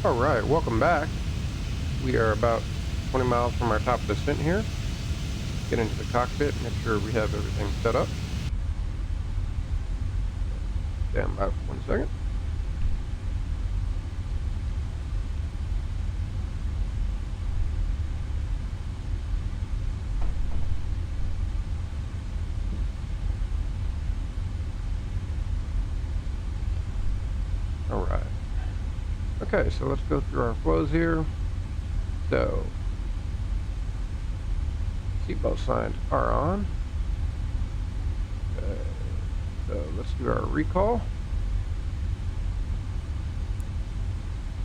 All right, welcome back. We are about 20 miles from our top descent here. Get into the cockpit, make sure we have everything set up. Stand by for 1 second. All right. Okay, so let's go through our flows here. So, seatbelt signs are on. Okay, so let's do our recall.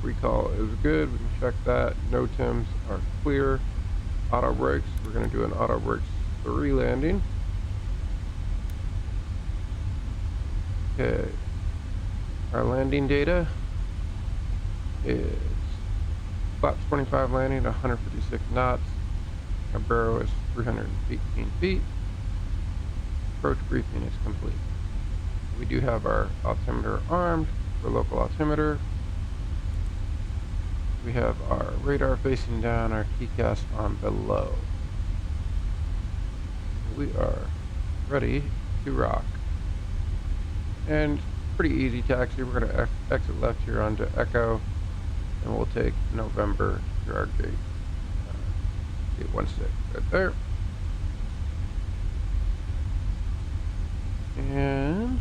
Recall is good. We can check that. No TIMs are clear. Auto brakes. We're going to do an auto brakes 3 landing. Okay. Our landing data is flaps 25 landing, 156 knots. Our barrow is 318 feet. Approach briefing is complete. We do have our altimeter armed for local altimeter. We have our radar facing down, our TCAS on below. We are ready to rock. And pretty easy taxi. We're going to exit left here onto Echo, and we'll take November to our gate. Gate 16 right there. And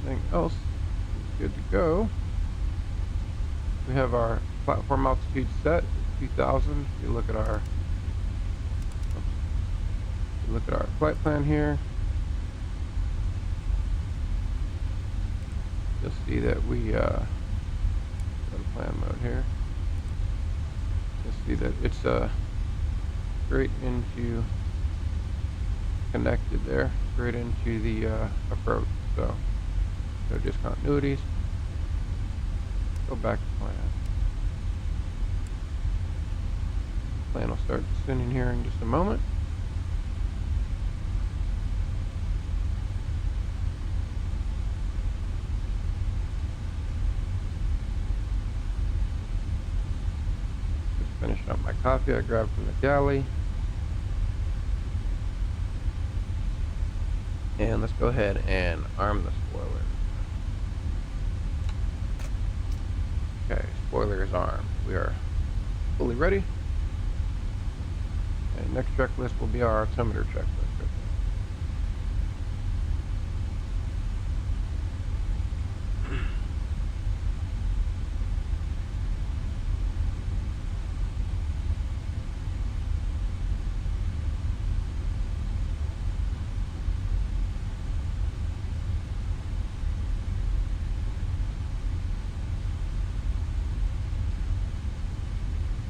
everything else is good to go. We have our platform altitude set at 2,000. If you look at our flight plan here, you'll see that we go to plan mode here. You'll see that it's straight into connected there, straight into the approach. So no discontinuities. Go back to plan. Plan will start descending here in just a moment. Just finishing up my coffee I grabbed from the galley. And let's go ahead and arm the spoiler. Okay, spoiler is armed. We are fully ready. And next checklist will be our altimeter checklist.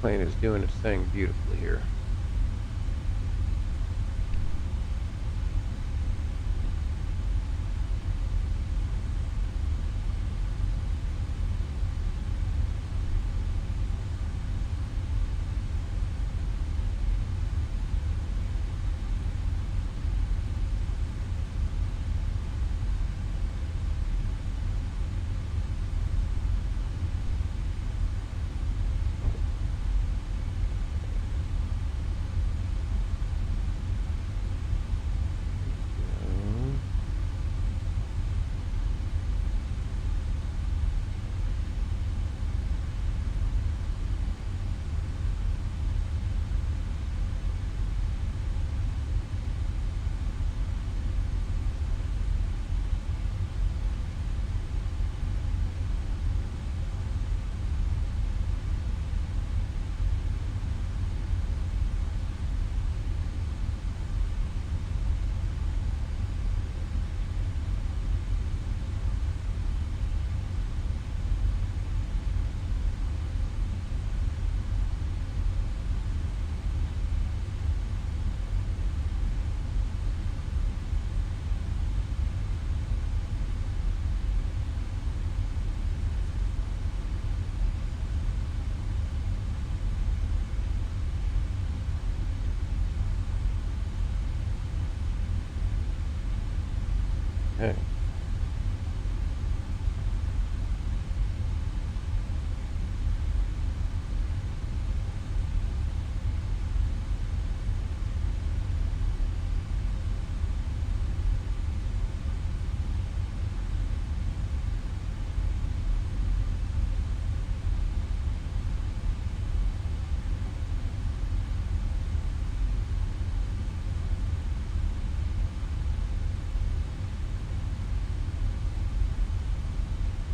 Plane is doing its thing beautifully here. Okay.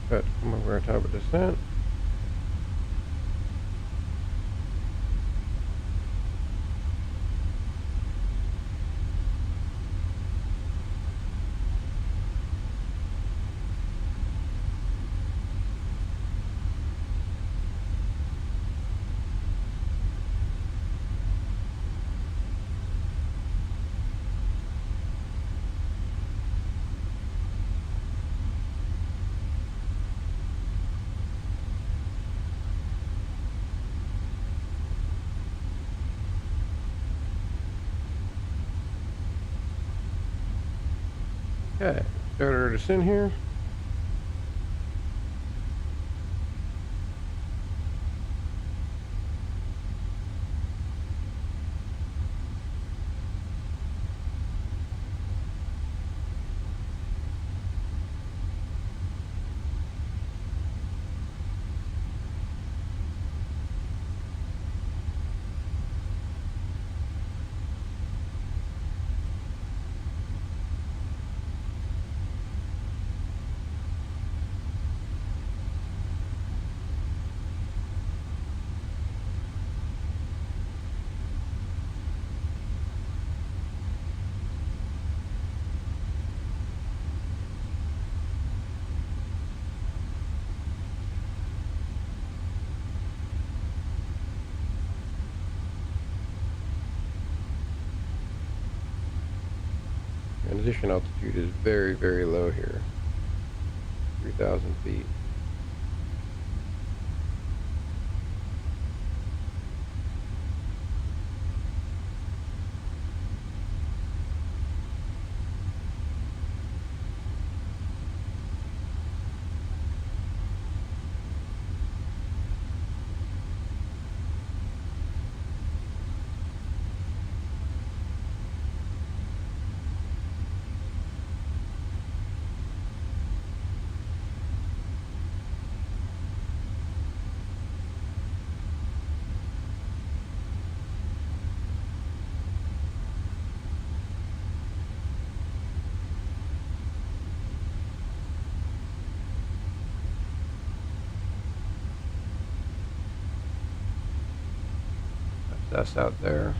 Got to come over on top of descent. Okay, start our descent here. Transition altitude is very, very low here. 3,000 feet. That's us out there.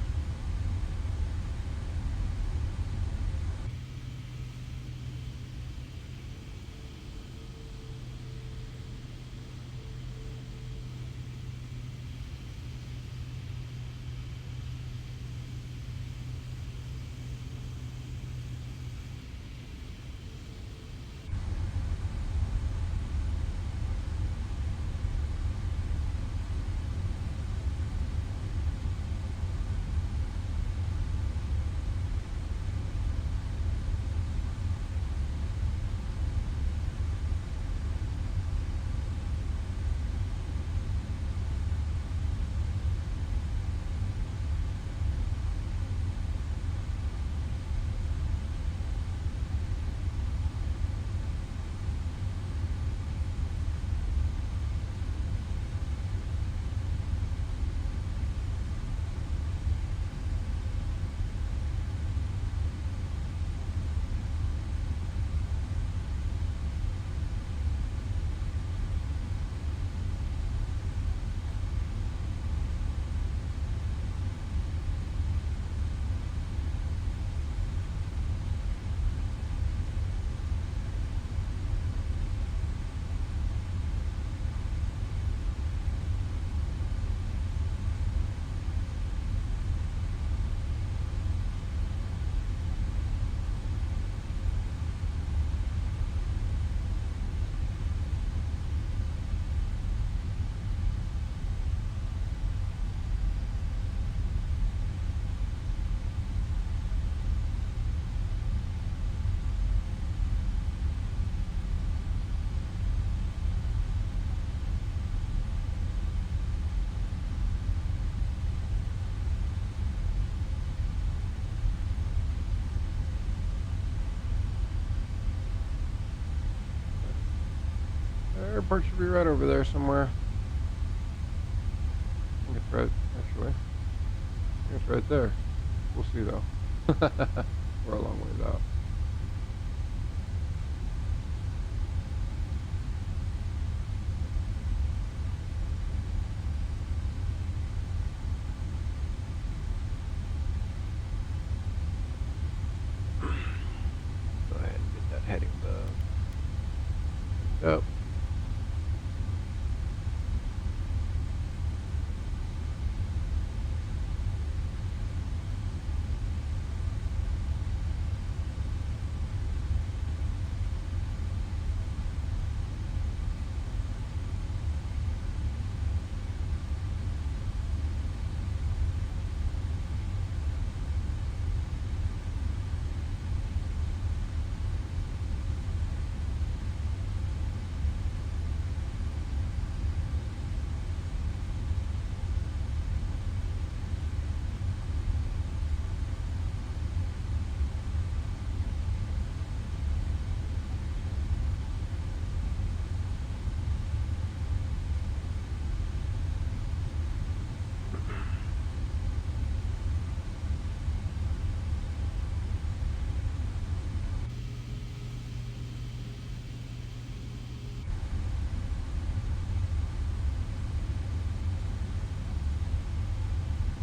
Airport should be right over there somewhere. I think it's right, actually. I think it's right there. We'll see though. We're a long ways out. up.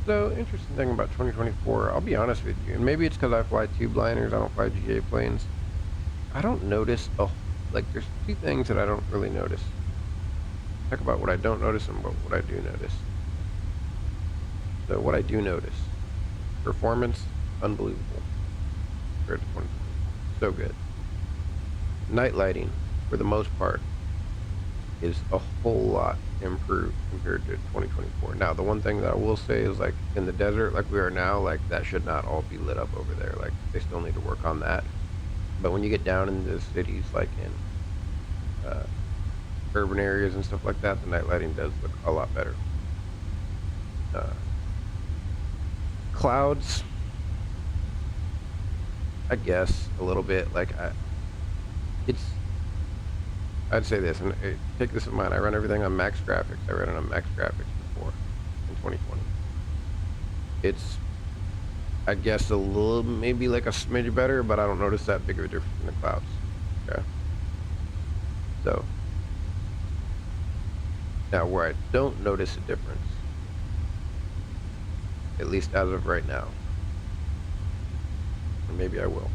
So, interesting thing about 2024, I'll be honest with you, and maybe it's because I fly tube liners, I don't fly GA planes. I don't notice, like, there's two things that I don't really notice. Talk about what I don't notice and what I do notice. So, what I do notice, performance, unbelievable compared to 2020. So good. Night lighting, for the most part, is a whole lot improved compared to 2024. Now, the one thing that I will say is, like, in the desert, like we are now, like, that should not all be lit up over there. Like, they still need to work on that. But when you get down into the cities, like in urban areas and stuff like that, the night lighting does look a lot better. Clouds, I guess, a little bit. Like, I'd say this, and take this in mind, I run everything on max graphics. I ran it on max graphics before, in 2020. It's, I guess, a little, maybe like a smidge better, but I don't notice that big of a difference in the clouds. Okay. So, now where I don't notice a difference, at least as of right now, or maybe I will.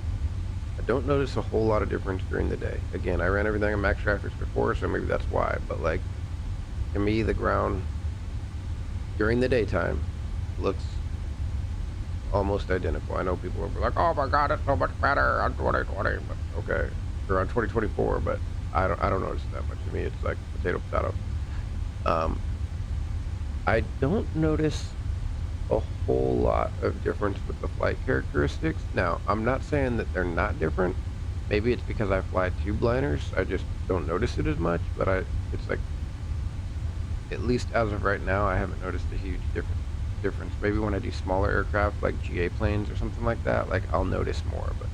I don't notice a whole lot of difference during the day. Again, I ran everything on max graphics before, so maybe that's why. But, like, to me, the ground during the daytime looks almost identical. I know people will be like, "Oh my God, it's so much better on 2020." But okay, or on 2024, but I don't notice it that much. To me, it's like potato. I don't notice a whole lot of difference with the flight characteristics. Now, I'm not saying that they're not different. Maybe it's because I fly tube liners. I just don't notice it as much, but it's like, at least as of right now, I haven't noticed a huge difference. Maybe when I do smaller aircraft, like GA planes or something like that, like, I'll notice more, but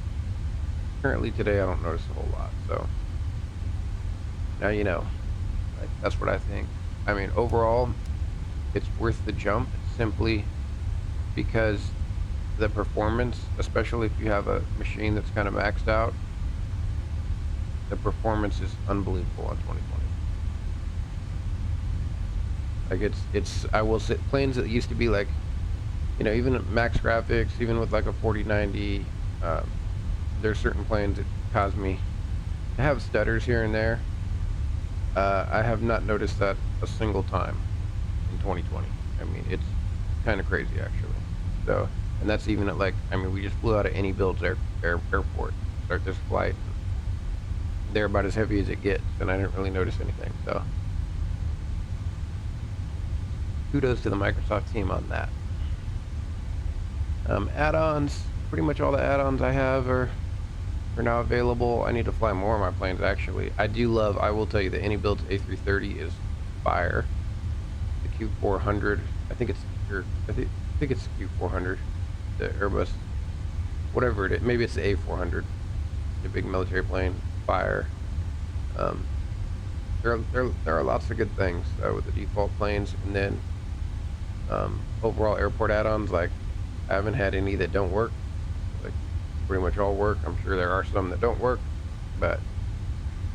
currently today, I don't notice a whole lot. So, now you know. Like, that's what I think. I mean, overall, it's worth the jump simply because the performance, especially if you have a machine that's kind of maxed out, the performance is unbelievable on 2020. Like, it's I will say, planes that used to be like, you know, even at max graphics, even with like a 4090, there's certain planes that cause me to have stutters here and there. I have not noticed that a single time in 2020. I mean, it's kind of crazy, actually. So, and that's even at, like, I mean, we just flew out of Any Builds airport, start this flight. They're about as heavy as it gets, and I didn't really notice anything. So, kudos to the Microsoft team on that. Add-ons, pretty much all the add-ons I have are now available. I need to fly more of my planes, actually. I will tell you, the Any Builds A330 is fire. The Q400, I think it's the Q400, the Airbus, whatever it is. Maybe it's the A400, the big military plane, fire. There are lots of good things with the default planes, and then overall airport add-ons. Like, I haven't had any that don't work. Like, pretty much all work. I'm sure there are some that don't work, but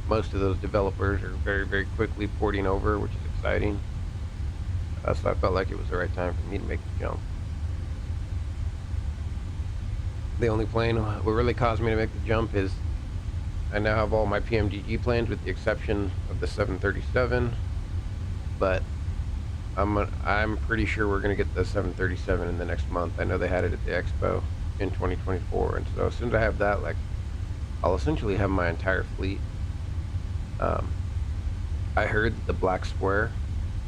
most of those developers are very, very quickly porting over, which is exciting. So I felt like it was the right time for me to make the jump. The only plane what really caused me to make the jump is I now have all my PMDG planes with the exception of the 737, but I'm pretty sure we're gonna get the 737 in the next month. I know they had it at the expo in 2024, and so as soon as I have that, like, I'll essentially have my entire fleet. I heard that the black square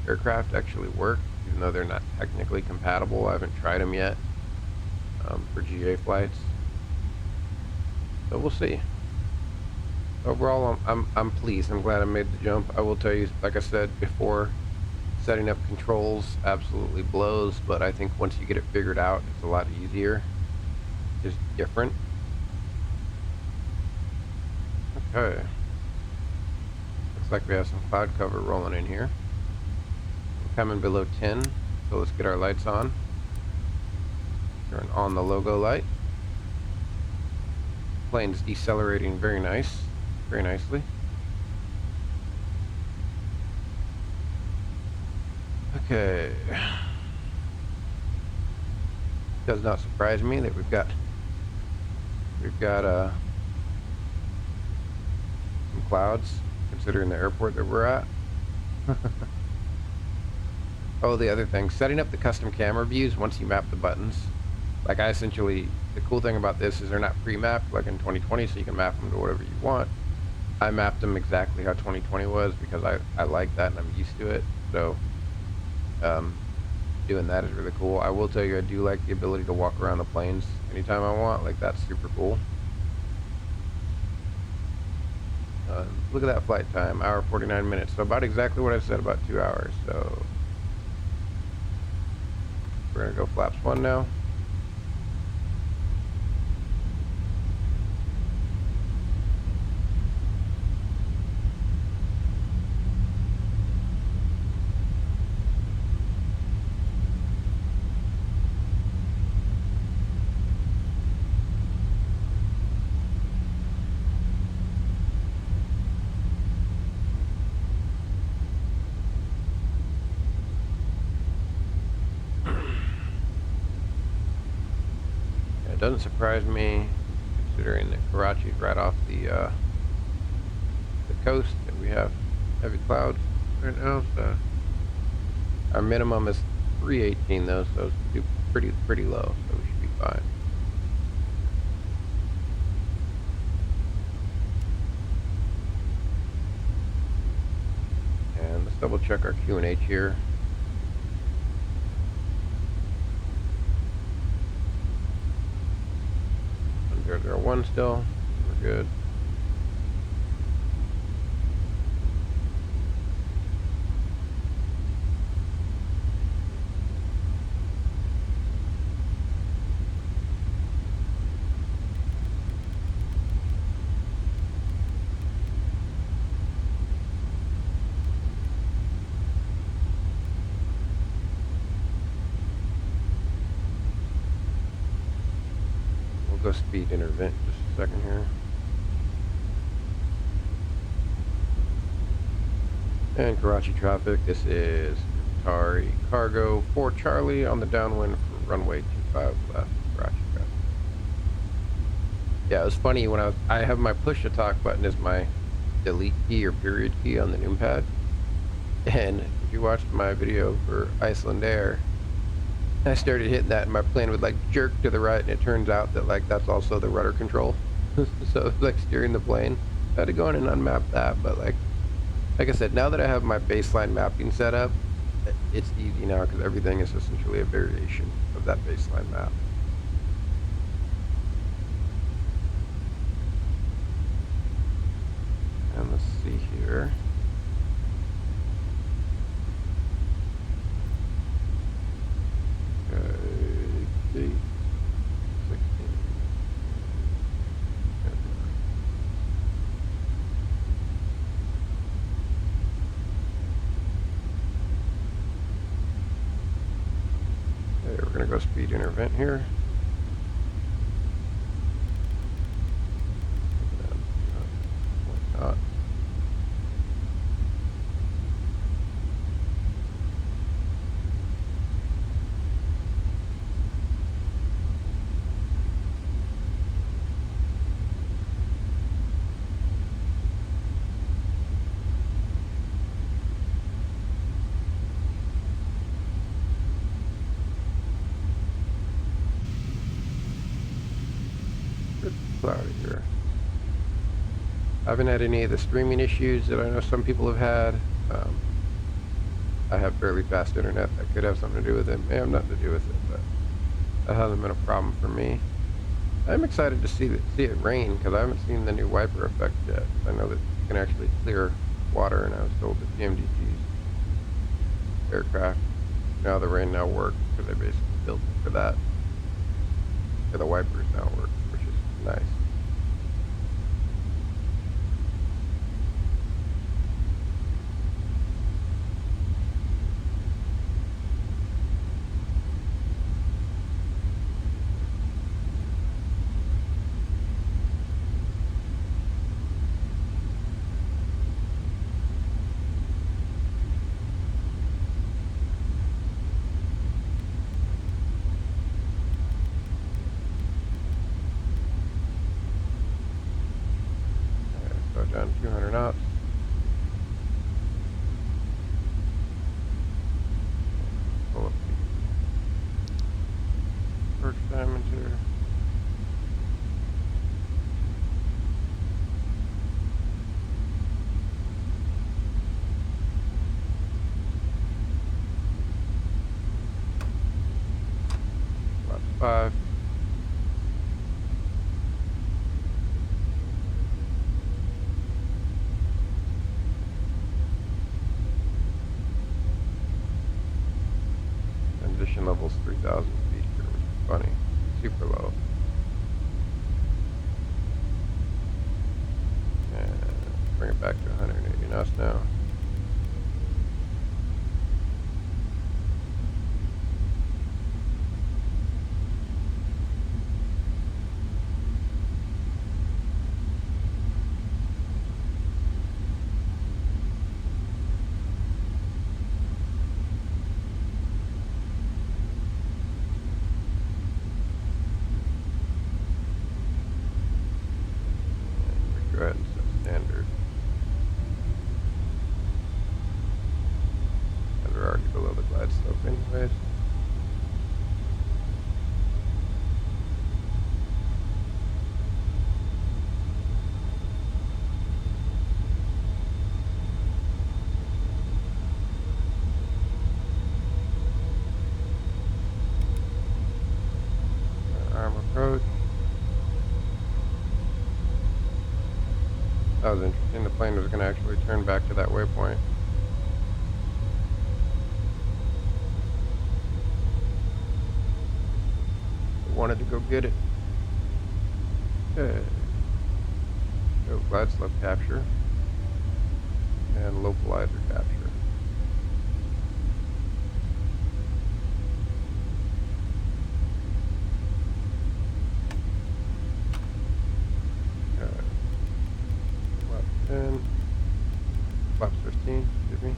aircraft actually work, even though they're not technically compatible. I haven't tried them yet for GA flights, so we'll see. Overall, I'm pleased. I'm glad I made the jump. I will tell you, like I said before, setting up controls absolutely blows, but I think once you get it figured out, it's a lot easier. Just different. Okay. Looks like we have some cloud cover rolling in here. We're coming below 10, so let's get our lights on. Turn on the logo light. Plane's decelerating very nicely. Okay. Does not surprise me that we've got some clouds, considering the airport that we're at. Oh, the other thing, setting up the custom camera views once you map the buttons. Like, the cool thing about this is they're not pre-mapped like in 2020, so you can map them to whatever you want. I mapped them exactly how 2020 was because I like that and I'm used to it. So, doing that is really cool. I will tell you, I do like the ability to walk around the planes anytime I want. Like, that's super cool. Look at that flight time, hour 49 minutes. So about exactly what I said about 2 hours. So we're gonna go flaps 1 now. It doesn't surprise me, considering that Karachi is right off the coast, and we have heavy clouds right now. So our minimum is 318 though, so it's pretty low, so we should be fine. And let's double check our QNH here. Under 1 still, we're good. Go speed intervent just a second here. And Karachi traffic, this is Qatar Cargo for Charlie on the downwind for runway 25 left, Karachi traffic. Yeah, it was funny when I have my push to talk button as my delete key or period key on the numpad. And if you watched my video for Iceland Air, I started hitting that and my plane would like jerk to the right, and it turns out that like that's also the rudder control. So it's like steering the plane. I had to go in and unmap that, but like I said, now that I have my baseline mapping set up, it's easy now because everything is essentially a variation of that baseline map. And let's see here. We're going to go speed intervent here. Not. haven't had any of the streaming issues that I know some people have had. I have fairly fast internet. That could have something to do with it. May have nothing to do with it, but that hasn't been a problem for me. I'm excited to see it rain because I haven't seen the new wiper effect yet. I know that you can actually clear water, and I was told that PMDG's aircraft now the rain now works because they basically built it for that. For the wipers now works, which is nice. Go down 200 knots. Pull up the first diamond here. About 5. Transition level's 3,000 feet here, which is funny. Super low. And bring it back to 180 knots now. Go ahead and set standard. And we're already below the glide slope anyways. Arm approach. That was interesting. The plane was going to actually turn back to that waypoint. It wanted to go get it. Okay. Go glide slope capture and localizer capture. Flaps 15, excuse me.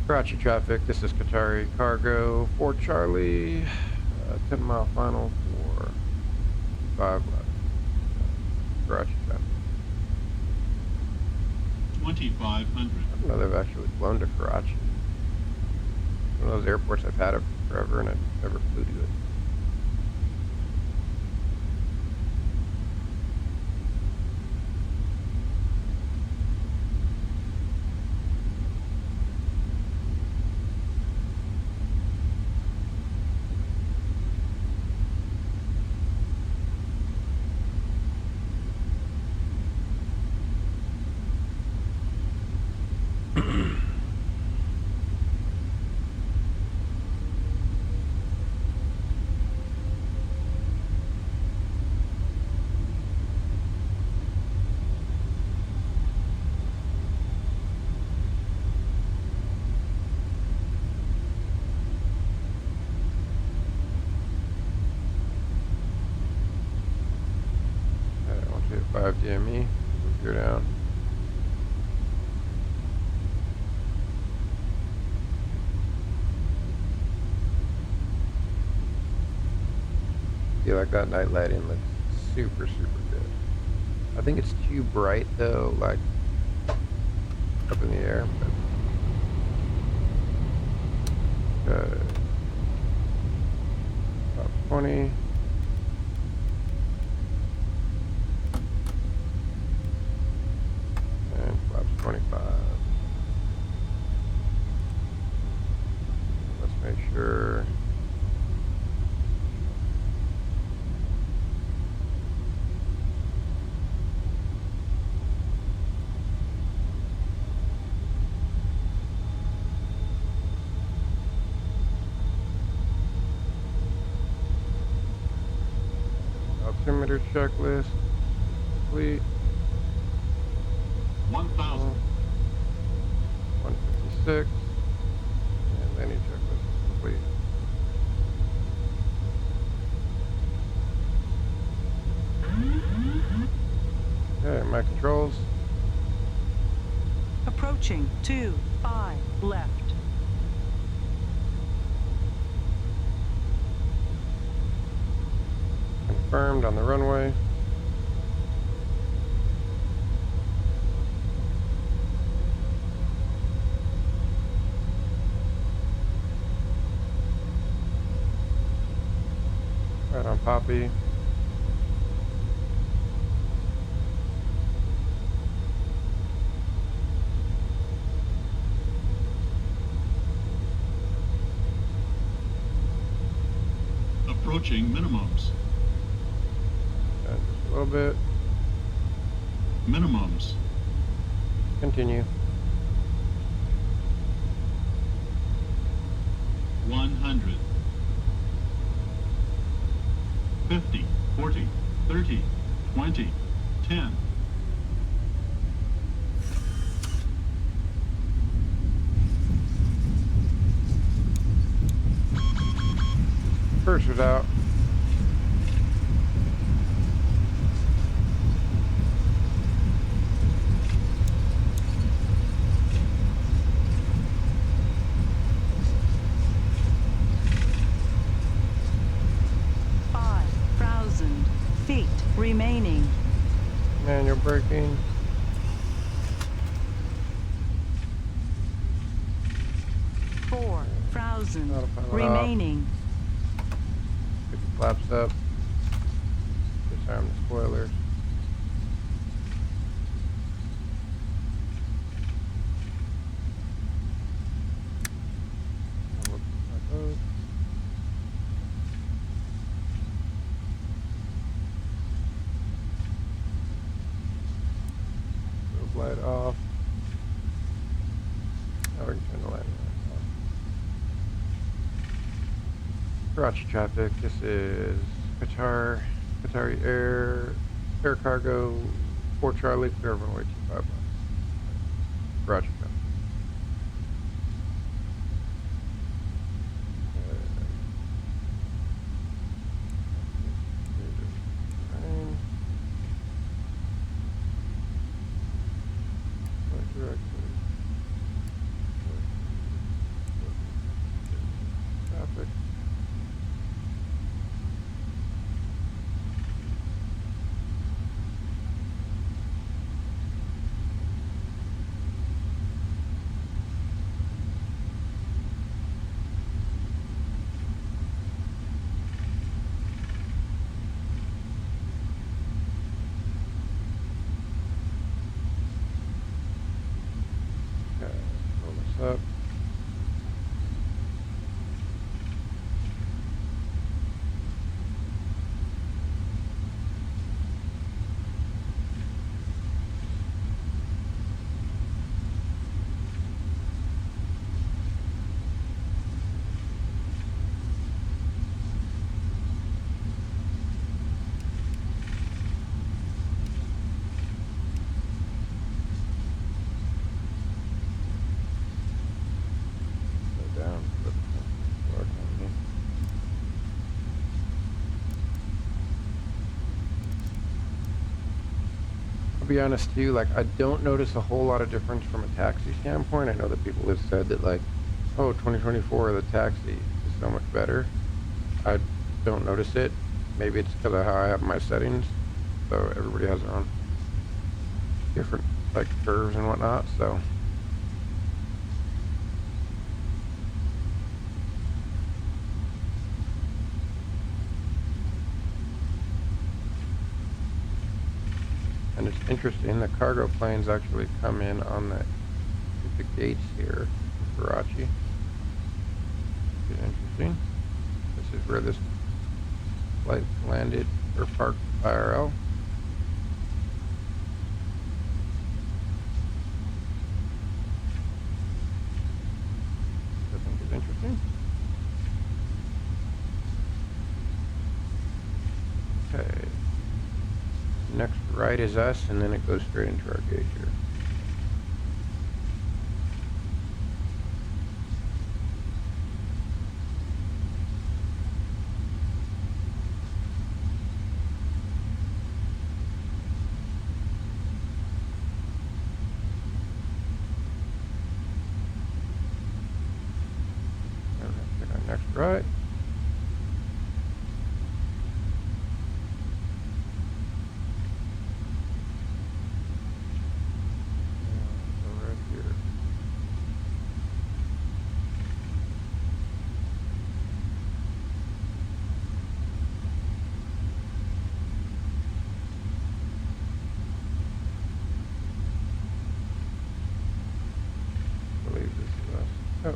Karachi traffic, this is Qatar Cargo, 4 Charlie, 10 mile final for 5 left. Karachi traffic. 2,500. I don't know they've actually flown to Karachi. One of those airports I've had it forever and I never flew to it. I want to hit 5 DME, move here down. feel like that night lighting looks super, super good. I think it's too bright though, like up in the air. But, about 20. parameter checklist complete. 1,000. 156. And landing checklist is complete. Okay, my controls. Approaching 25 left. Confirmed on the runway. Right on Poppy. Approaching minimums. Just a little bit. Minimums. Continue. 100. 50, 40, 30, 20, 10. Cursor's out. Feet remaining. Manual braking. Four thousand Autopilot remaining. Get the flaps up. Disarm the spoilers. Look at those. Light off. Now we can turn the light off. Karachi traffic. This is Qatar Air Cargo 4 Charlie, clear runway 25 miles. Karachi traffic. Traffic. Okay, roll this up. Slow down. Slow down. I'll be honest too, like I don't notice a whole lot of difference from a taxi standpoint. I know that people have said that like, oh, 2024, the taxi is so much better. I don't notice it. Maybe it's because of how I have my settings. So everybody has their own different like curves and whatnot. So and it's interesting, the cargo planes actually come in on the gates here in Karachi. It's interesting. This is where this flight landed or parked IRL. I think it's interesting. Okay. right is us, and then it goes straight into our gauge here. And let's take our next right. I believe this is us. Oh.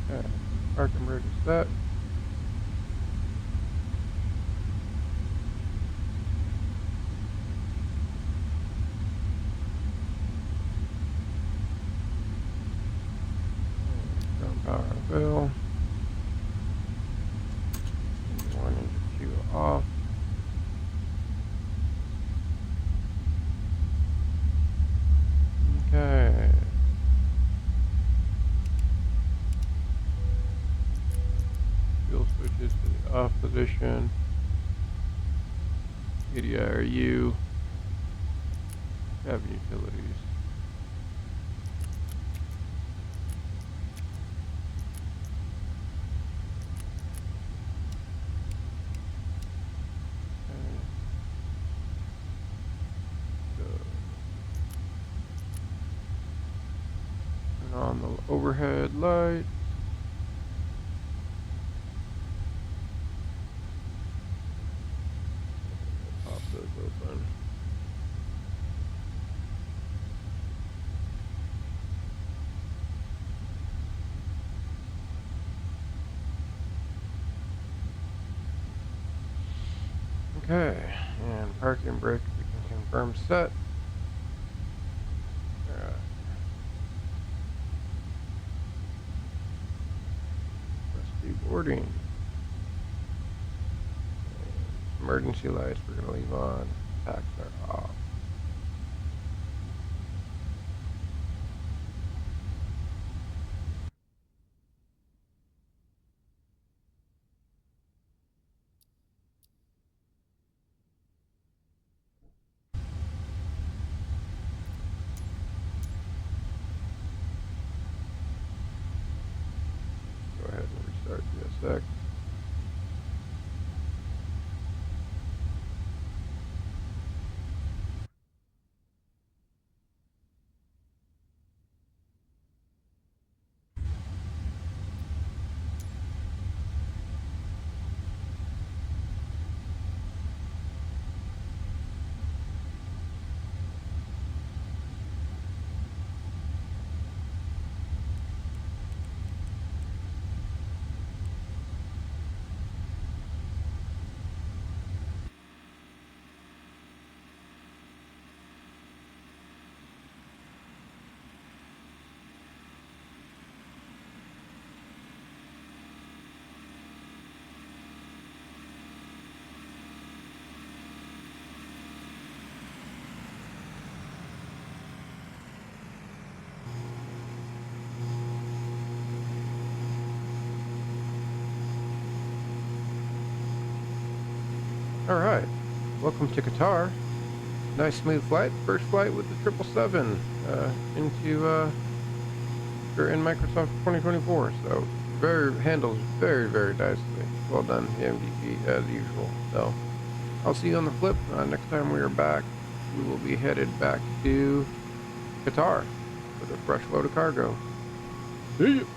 Okay. Parking brake is set. Ground power avail. Engine 1, engine 2 off. Okay. Fuel switches to the off position. ADIRU. Cabin utilities. Turn on the overhead light. Pop those open. Okay, and parking brake we can confirm set. Alright. Rusty boarding. Emergency lights we're going to leave on. Tax are off. Go ahead and restart GSX. Alright, welcome to Qatar. Nice smooth flight. First flight with the 777 in Microsoft 2024. So handles very nicely. Well done, PMDG, as usual. So I'll see you on the flip. Next time we are back, we will be headed back to Qatar with a fresh load of cargo. See you.